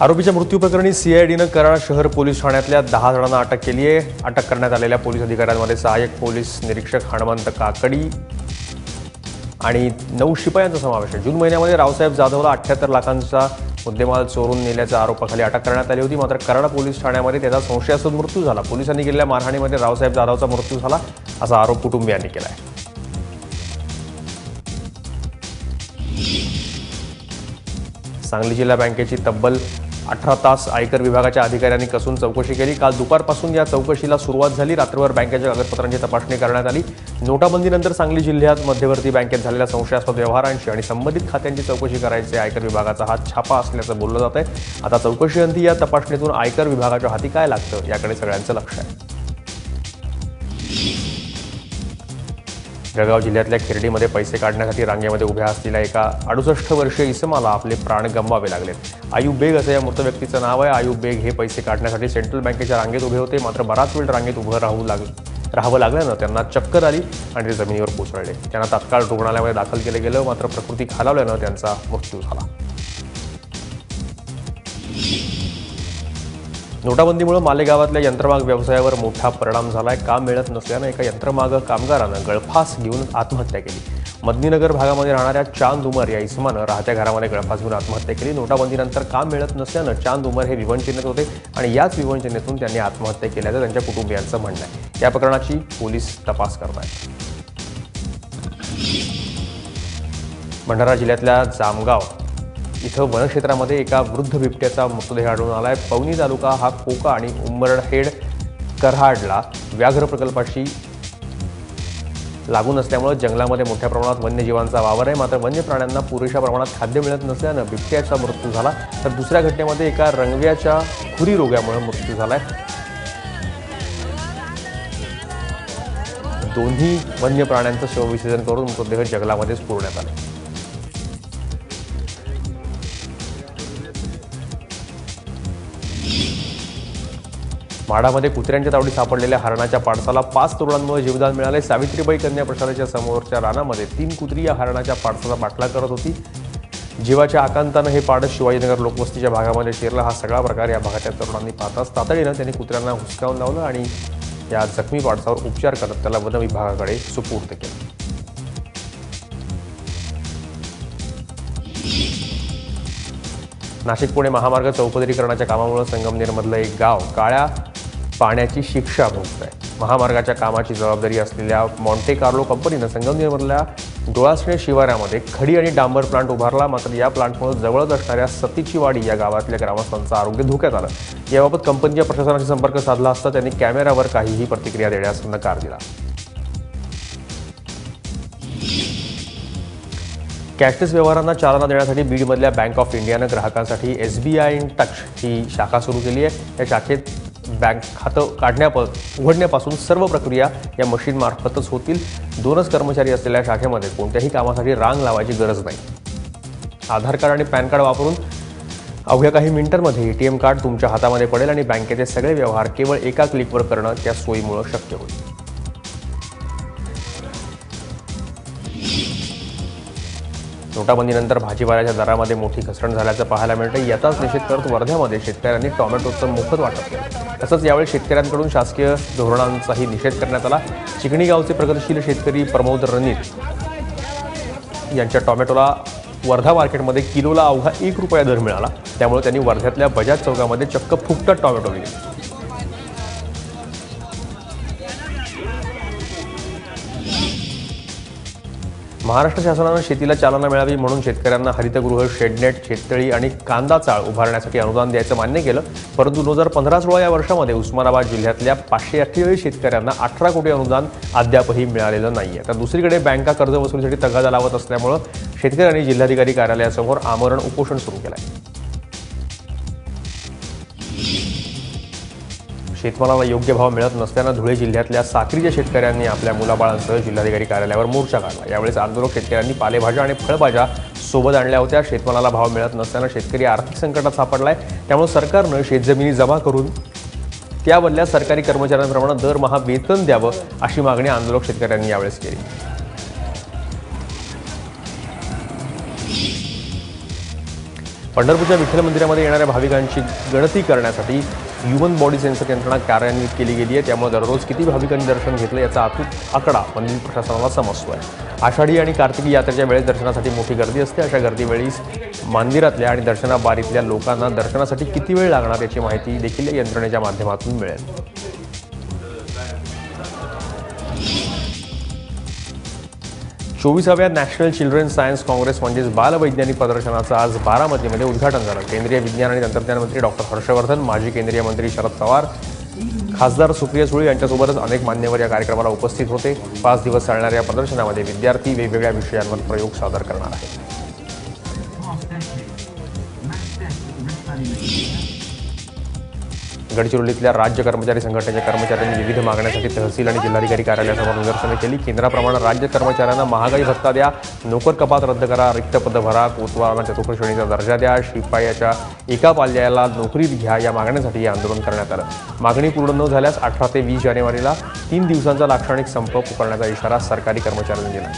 आरोपीच्या मृत्यू प्रकरणी सीआयडीनं कराड शहर पोलीस ठाण्यातल्या 10 जणांना अटक केली आहे। अटक करण्यात आलेल्या पोलीस अधिकाऱ्यांमध्ये सहाय्यक पोलीस निरीक्षक हनुमंत काकडी आणि 9 शिपायांचा समावेश आहे। जून महिन्यामध्ये रावसाहेब जाधवला 78 लाखांचा मुद्देमाल चोरून नेल्याच्या आरोपाखाली अटक करण्यात आली होती। मात्र कराड पोलीस ठाण्यामध्ये त्याचा संशयास्पद मृत्यू झाला। पोलिसांनी केलेल्या मारहाणीमध्ये रावसाहेब जाधवचा मृत्यू झाला असा आरोप कुटुंबियांनी केला आहे। सांगली जिल्हा बँकेची तब्बल 18 तास आयकर विभागाच्या अधिकाऱ्यांनी कसून चौकशी केली। काल दुपारपासून या चौकशीला सुरुवात झाली। रात्रभर बँकेच्या कागदपत्रांची तपासणी करण्यात आली। नोटाबंदीनंतर सांगली जिल्ह्यात मध्यवर्ती बँकेत झालेल्या संशयास्पद व्यवहारांची आणि संबंधित खात्यांची चौकशी करायचे आयकर विभागाचा हात छापा असल्याचं बोललं जात आहे। आता चौकशीअंती या तपासणीतून आयकर विभागाच्या हाती काय लागतं याकडे सगळ्यांचं लक्ष आहे। जळगाव जिल्ह्यातल्या खिर्डीमध्ये पैसे काढण्यासाठी रांगेमध्ये उभ्या असलेल्या एका 68 वर्षीय इसमाला आपले प्राण गमवावे लागलेत। आयुब बेग असं या मृत व्यक्तीचं नाव आहे। आयुब बेग हे पैसे काढण्यासाठी सेंट्रल बँकेच्या रांगेत उभे होते। मात्र बराच वेळ रांगेत उभं राहावं लागल्यानं त्यांना चक्कर आली आणि ते जमिनीवर कोसळले। त्यांना तात्काळ रुग्णालयामध्ये दाखल केलं गेलं, मात्र प्रकृती खालावल्यानं त्यांचा मृत्यू झाला। नोटाबंदीमुळे मालेगावातल्या यंत्रमाग व्यवसायावर मोठा परिणाम झालाय। काम मिळत नसल्यानं एका यंत्रमाग कामगारानं गळफास घेऊन आत्महत्या केली। मदनीनगर भागामध्ये राहणाऱ्या चांद उमर या इसमानं राहत्या घरामध्ये गळफास घेऊन आत्महत्या केली। नोटाबंदीनंतर काम मिळत नसल्यानं चांद उमर हे विवंचनेत होते आणि याच विवंचनेतून त्यांनी आत्महत्या केल्याचं त्यांच्या कुटुंबियांचं म्हणणं आहे। या प्रकरणाची पोलीस तपास करत आहेत। भंडारा जिल्ह्यातल्या जामगाव इथं वनक्षेत्रामध्ये एका वृद्ध बिबट्याचा मृतदेह आढळून आलाय। पवनी तालुका हा कोका आणि उंबरखेड करहाडला व्याघ्र प्रकल्पाशी लागून असल्यामुळे जंगलामध्ये मोठ्या प्रमाणात वन्यजीवांचा वावर आहे। मात्र वन्य प्राण्यांना पुरेशा प्रमाणात खाद्य मिळत नसल्यानं बिबट्याचा मृत्यू झाला। तर दुसऱ्या घटनेमध्ये एका रंगव्याच्या खुरी रोगामुळे मृत्यू झालाय। दोन्ही वन्य प्राण्यांचं शवविसर्जन करून मृतदेह जंगलामध्येच पुरण्यात आले। माढामध्ये कुत्र्यांच्या तावडीत सापडलेल्या हरणाच्या पाडसाला 5 तरुणांमुळे जीवदान मिळाले। सावित्रीबाई कन्या प्रशालेच्या समोरच्या रानामध्ये 3 कुत्री या हरणाच्या पाडसाचा पाठलाग करत होती। जीवाच्या आकांतानं हे पाडस शिवाजीनगर लोकवस्तीच्या भागामध्ये शिरलं। हा सगळा प्रकार या भागाच्या तरुणांनी पाहताच तातडीनं त्यांनी कुत्र्यांना हुसकावून लावलं आणि या जखमी पाडसावर उपचार करत त्याला वन विभागाकडे सुपूर्द केलं। नाशिक पुणे महामार्ग चौपदरीकरणाच्या कामामुळे संगमनेरमधलं एक गाव काळ्या पाण्याची शिक्षा भोगत आहे। महामार्गाच्या कामाची जबाबदारी असलेल्या मॉन्टे कार्लो कंपनीनं संगमनेरमधल्या डोळासणे शिवारामध्ये खडी आणि डांबर प्लांट उभारला। मात्र या प्लांटमुळे जवळच असणाऱ्या सतीची वाडी या गावातल्या ग्रामस्थांचं आरोग्य धोक्यात आलं। याबाबत कंपनीच्या प्रशासनाशी संपर्क साधला असता त्यांनी कॅमेऱ्यावर काहीही प्रतिक्रिया देण्यास नकार दिला। कॅशलेस व्यवहारांना चालना देण्यासाठी बीडमधल्या बँक ऑफ इंडियानं ग्राहकांसाठी SBI इन टच ही शाखा सुरू केली आहे। या शाखेत बँक खातं उघडण्यापासून सर्व प्रक्रिया या मशीनमार्फतच होतील। 2च कर्मचारी असलेल्या शाखेमध्ये कोणत्याही कामासाठी रांग लावायची गरज नाही। आधार कार्ड आणि पॅन कार्ड वापरून अवघ्या काही मिनिटांमध्ये ATM कार्ड तुमच्या हातामध्ये पडेल आणि बँकेचे सगळे व्यवहार केवळ एका क्लिकवर करणं त्या सोयीमुळे शक्य होईल। नोटाबंदीनंतर भाजीपाल्याच्या दरामध्ये मोठी घसरण झाल्याचं पाहायला मिळतं। याचाच निषेध करत वर्ध्यामध्ये शेतकऱ्यांनी टोमॅटोचं मोफत वाटप केलं। तसंच यावेळी शेतकऱ्यांकडून शासकीय धोरणांचाही निषेध करण्यात आला। चिकणी गावचे प्रगतशील शेतकरी प्रमोद रणित यांच्या टोमॅटोला वर्धा मार्केटमध्ये किलोला अवघा 1 रुपया दर मिळाला। त्यामुळे त्यांनी वर्ध्यातल्या बजाज चौकामध्ये चक्क फुकटात टोमॅटो विकले। महाराष्ट्र शासनानं शेतीला चालना मिळावी म्हणून शेतकऱ्यांना हरितगृह, शेडनेट, शेततळी आणि कांदा चाळ उभारण्यासाठी अनुदान द्यायचं मान्य केलं। परंतु 2015-16 या वर्षामध्ये उस्मानाबाद जिल्ह्यातल्या 548 शेतकऱ्यांना 18 कोटी अनुदान अद्यापही मिळालेलं नाहीये। तर दुसरीकडे बँका कर्ज वसुलीसाठी तगादा लावत असल्यामुळे शेतकऱ्यांनी जिल्हाधिकारी कार्यालयासमोर आमरण उपोषण सुरू केलं आहे। शेतमालाला योग्य भाव मिळत नसल्यानं धुळे जिल्ह्यातल्या साक्रीच्या शेतकऱ्यांनी आपल्या मुलाबाळांसह जिल्हाधिकारी कार्यालयावर मोर्चा काढला। यावेळेस आंदोलक शेतकऱ्यांनी पालेभाज्या आणि फळभाज्या सोबत आणल्या होत्या। शेतमालाला भाव मिळत नसल्यानं शेतकरी आर्थिक संकटात सापडलाय। त्यामुळे सरकारनं शेतजमिनी जमा करून त्याबदल्यात सरकारी कर्मचाऱ्यांप्रमाणे दरमहा वेतन द्यावं अशी मागणी आंदोलक शेतकऱ्यांनी यावेळेस केली। पंढरपूरच्या विठ्ठल मंदिरामध्ये येणाऱ्या भाविकांची गणती करण्यासाठी ह्युमन बॉडी सेन्सर यंत्रणा कार्यान्वित केली गेली आहे. त्यामुळे दररोज किती भाविकांनी दर्शन घेतलं याचा अचूक आकडा मंदिर प्रशासनाला समजतो आहे. आषाढी आणि कार्तिकी यात्रेच्या वेळेस दर्शनासाठी मोठी गर्दी असते. अशा गर्दीवेळी मंदिरातल्या आणि दर्शनाबारीतल्या लोकांना दर्शनासाठी किती वेळ लागणार याची माहिती देखील या यंत्रणेच्या माध्यमातून मिळेल. 24व्या नॅशनल चिल्ड्रन सायन्स काँग्रेस म्हणजेच बालवैज्ञानिक प्रदर्शनाचं आज बारामतीमध्ये उद्घाटन झालं. केंद्रीय विज्ञान आणि तंत्रज्ञान मंत्री डॉक्टर हर्षवर्धन, माजी केंद्रीय मंत्री शरद पवार, खासदार सुप्रिया सुळे यांच्यासोबतच अनेक मान्यवर या कार्यक्रमाला उपस्थित होते. 5 दिवस चालणाऱ्या या प्रदर्शनामध्ये विद्यार्थी वेगवेगळ्या विषयांवर प्रयोग सादर करणार आहेत. गडचिरोलीतल्या राज्य कर्मचारी संघटनेच्या कर्मचाऱ्यांनी विविध मागण्यांसाठी तहसील आणि जिल्हाधिकारी कार्यालयासमोर निदर्शने केली. केंद्राप्रमाणे राज्य कर्मचाऱ्यांना महागाई भत्ता द्या, नोकर कपात रद्द करा, रिक्त पदं भरा, कोतवालांना चतुर्थ श्रेणीचा दर्जा द्या, शिपायाच्या एका पाल्याला नोकरीत घ्या या मागण्यांसाठी हे आंदोलन करण्यात आलं. मागणी पूर्ण न झाल्यास 18 ते 20 जानेवारीला 3 दिवसांचा लाक्षणिक संप पुकारण्याचा इशारा सरकारी कर्मचाऱ्यांनी दिला.